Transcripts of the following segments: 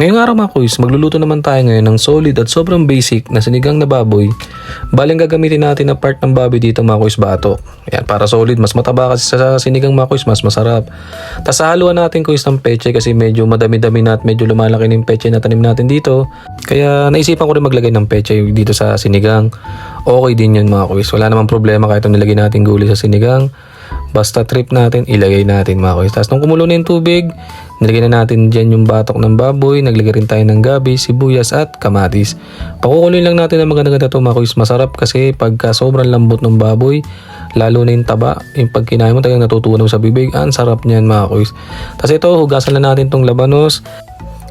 Ngayong araw mga kuys, magluluto naman tayo ngayon ng solid at sobrang basic na sinigang na baboy. Baling gagamitin natin na part ng baboy dito mga kuys, batok. Yan, para solid, mas mataba kasi sa sinigang mga kuys, mas masarap. Tapos haluan natin kuys ng peche kasi medyo madami-dami na at medyo lumalaki ng peche na tanim natin dito. Kaya naisipan ko rin maglagay ng peche dito sa sinigang. Okay din yun mga kuys, wala namang problema kahit nilagay natin gulay sa sinigang. Basta trip natin, ilagay natin mga kuys. Tapos nung kumulo na yung tubig, nilagay na natin dyan yung batok ng baboy. Naglagay rin tayo ng gabi, sibuyas at kamatis. Pakukuloyin lang natin ang maganda-ganda ito mga kuys. Masarap kasi pagka sobrang lambot ng baboy, lalo na yung taba, yung pag kinain mo talagang natutunaw sa bibig. Ang sarap niyan mga kuys. Tapos ito, hugasan lang natin itong labanos,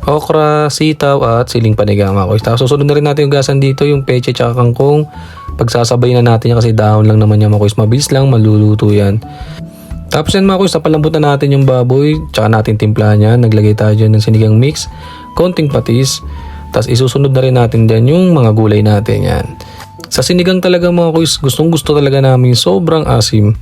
okra, sitaw at siling panigang mga kuys. Tapos susunod na rin natin hugasan dito yung peche at kangkong. Pagsasabay na natin yan kasi dahon lang naman yan mga kuys. Mabilis lang, maluluto yan. Tapos yan mga kuys, napalambot na natin yung baboy, tsaka natin timplahan yan. Naglagay tayo dyan ng sinigang mix, konting patis. Tapos isusunod na rin natin dyan yung mga gulay natin yan. Sa sinigang talaga mga kuys, gustong gusto talaga namin sobrang asim.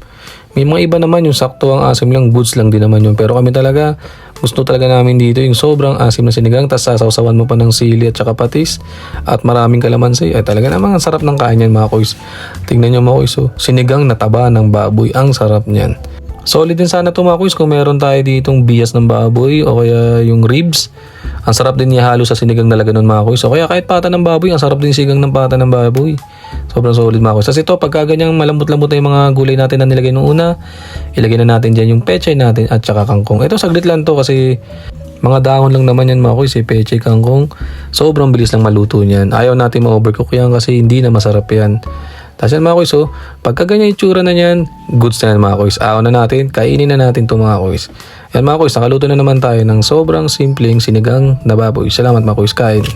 May mga iba naman yung sakto ang asim lang, goods lang din naman yun. Pero kami talaga, gusto talaga namin dito yung sobrang asim na sinigang. Tapos sasawsawan mo pa ng sili at tsaka patis at maraming kalamansi. Ay talaga namang ang sarap ng kain yan mga kuys. Tingnan nyo mga kuys, oh, sinigang na taba ng baboy, ang sarap niyan. Solid din sana ito mga kuys kung meron tayo ditong bias ng baboy o kaya yung ribs. Ang sarap din ihalo sa sinigang na laganon mga kuys. O kaya kahit pata ng baboy, ang sarap din sigang ng pata ng baboy. Sobrang solid mga kuys. Kasi ito, pagka ganyang malambot-lambot na yung mga gulay natin na nilagay nung una, ilagay na natin dyan yung peche natin at saka kangkong. Ito saglit lang to kasi mga dahon lang naman yan mga kuys, peche, kangkong. Sobrang bilis lang maluto niyan. Ayaw natin ma-overcook yan kasi hindi na masarap yan. Tapos yan mga kuys, oh, pagka ganyan yung tsura na yan, goods na yan mga kuys. Aon na natin, kainin na natin ito mga kuys. Yan mga kuys, nakaluto na naman tayo ng sobrang simpleng sinigang na baboy. Salamat mga kuys, kain.